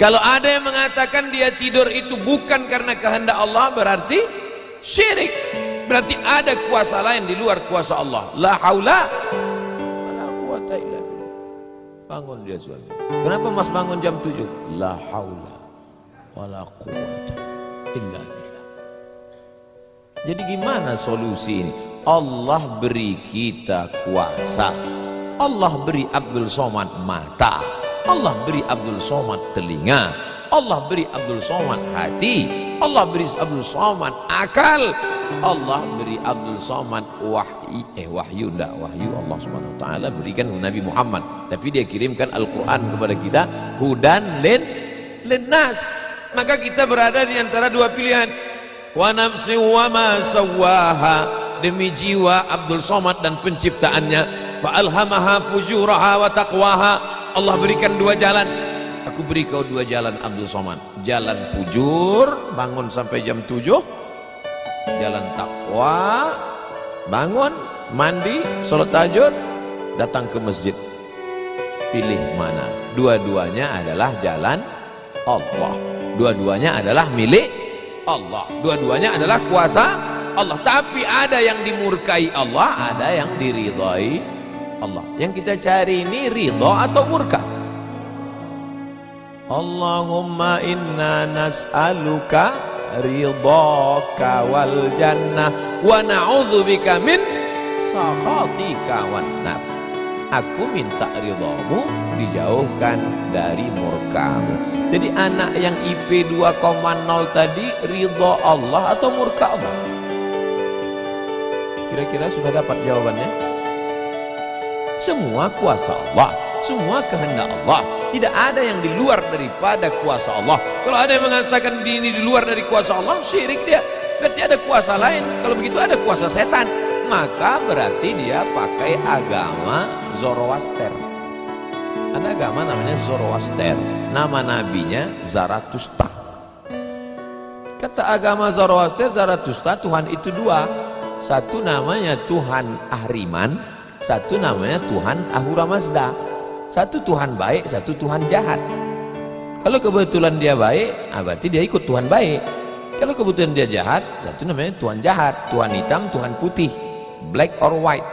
Kalau ada yang mengatakan dia tidur itu bukan karena kehendak Allah, berarti syirik. Berarti ada kuasa lain di luar kuasa Allah. La haula wala quwata illa billah. Bangun dia suami. Kenapa mas bangun jam 7? La haula wala quwata illa billah. Jadi gimana solusi ini? Allah beri kita kuasa. Allah beri Abdul Somad mata. Allah beri Abdul Somad telinga. Allah beri Abdul Somad hati. Allah beri Abdul Somad akal. Allah beri Abdul Somad wahyu Allah Subhanahu wa taala berikan Nabi Muhammad, tapi dia kirimkan Al-Qur'an kepada kita hudan linnas. Maka kita berada di antara dua pilihan. Wa nafsi wa ma sawwaha, demi jiwa Abdul Somad dan penciptaannya. Fa alhamaha fujuraha wa taqwaha. Allah berikan dua jalan. Aku beri kau dua jalan Abdul Somad. Jalan fujur, bangun sampai jam 7. Jalan takwa, bangun, mandi, sholat tahajud, datang ke masjid. Pilih mana? Dua-duanya adalah jalan Allah. Dua-duanya adalah milik Allah. Dua-duanya adalah kuasa Allah. Tapi ada yang dimurkai Allah, ada yang diridhai Allah. Yang kita cari ini ridha atau murka? Allahumma inna nas'aluka ridhaka wal jannah wa na'udzubika min sakhatika wan nar. Aku minta ridhamu, dijauhkan dari murkamu. Jadi anak yang IP 2,0 tadi ridha Allah atau murka Allah? Kira-kira sudah dapat jawabannya? Semua kuasa Allah, semua kehendak Allah. Tidak ada yang di luar daripada kuasa Allah. Kalau ada yang mengatakan ini di luar dari kuasa Allah, syirik dia. Berarti ada kuasa lain. Kalau begitu ada kuasa setan. Maka berarti dia pakai agama Zoroaster. Ada agama namanya Zoroaster. Nama nabinya Zarathustra. Kata agama Zoroaster, Zarathustra, Tuhan itu dua. Satu namanya Tuhan Ahriman, satu namanya Tuhan Ahura Mazda. Satu Tuhan baik, satu Tuhan jahat. Kalau kebetulan dia baik, berarti dia ikut Tuhan baik. Kalau kebetulan dia jahat, satu namanya Tuhan jahat. Tuhan hitam, Tuhan putih, black or white.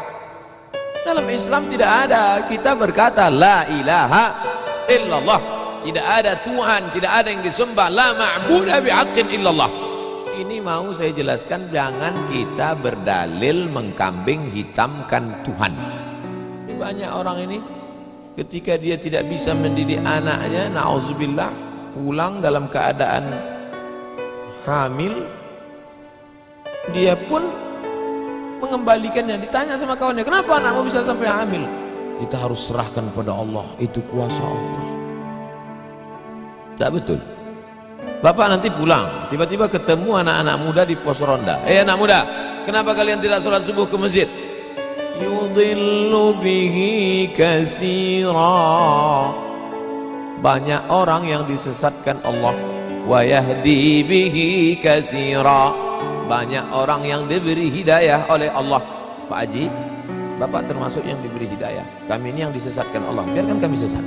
Dalam Islam tidak ada. Kita berkata la ilaha illallah. Tidak ada Tuhan, tidak ada yang disembah. La ma'buda bihaqqin illallah. Ini mau saya jelaskan, jangan kita berdalil mengkambing hitamkan Tuhan. Banyak orang ini ketika dia tidak bisa mendidik anaknya, na'udzubillah, pulang dalam keadaan hamil, dia pun mengembalikannya. Ditanya sama kawannya, kenapa anakmu bisa sampai hamil? Kita harus serahkan pada Allah, itu kuasa Allah. Tak betul. Bapak nanti pulang, tiba-tiba ketemu anak-anak muda di pos ronda. Anak muda, kenapa kalian tidak sholat subuh ke masjid? Yudhillu bihi katsira. Banyak orang yang disesatkan Allah. Wa yahdi bihi katsira. Banyak orang yang diberi hidayah oleh Allah. Pak Haji, Bapak termasuk yang diberi hidayah. Kami ini yang disesatkan Allah. Biarkan kami sesat.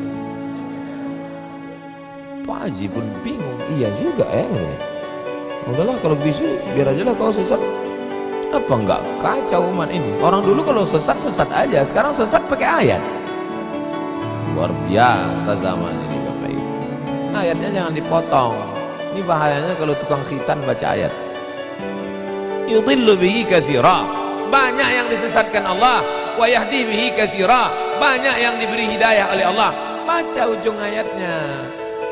Pak Haji pun bingung. Iya juga ya. Udahlah kalau bisu, biar aja lah kau sesat. Apa enggak kacau umat ini? Orang dulu kalau sesat aja, sekarang sesat pakai ayat. Luar biasa zaman ini Bapak Ibu. Ayatnya jangan dipotong. Ini bahayanya kalau tukang khitan baca ayat. Yudhillu bihi katsira. Banyak yang disesatkan Allah. Wa yahdi bihi katsira. Banyak yang diberi hidayah oleh Allah. Baca ujung ayatnya.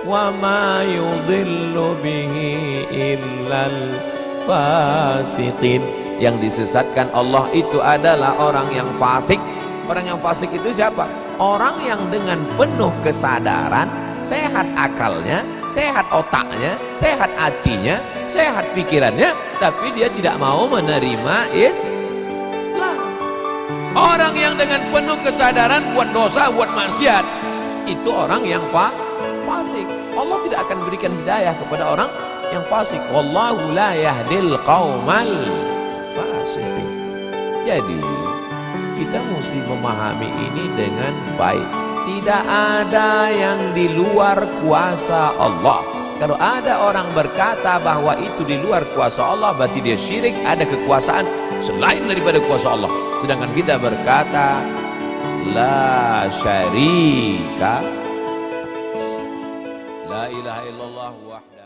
Wa ma yudhillu bihi illal fasiqin. Yang disesatkan Allah itu adalah orang yang fasik. Orang yang fasik itu siapa? Orang yang dengan penuh kesadaran, sehat akalnya, sehat otaknya, sehat hatinya, sehat pikirannya, tapi dia tidak mau menerima Islam. Orang yang dengan penuh kesadaran buat dosa, buat maksiat, itu orang yang fasik. Allah tidak akan berikan hidayah kepada orang yang fasik. Wallahu la yahdil qaumal fasiqin. Jadi kita mesti memahami ini dengan baik. tidak ada yang di luar kuasa Allah. Kalau ada orang berkata bahwa itu di luar kuasa Allah, berarti dia syirik, ada kekuasaan selain daripada kuasa Allah. Sedangkan kita berkata la syarika, la ilaha illallah wahdahu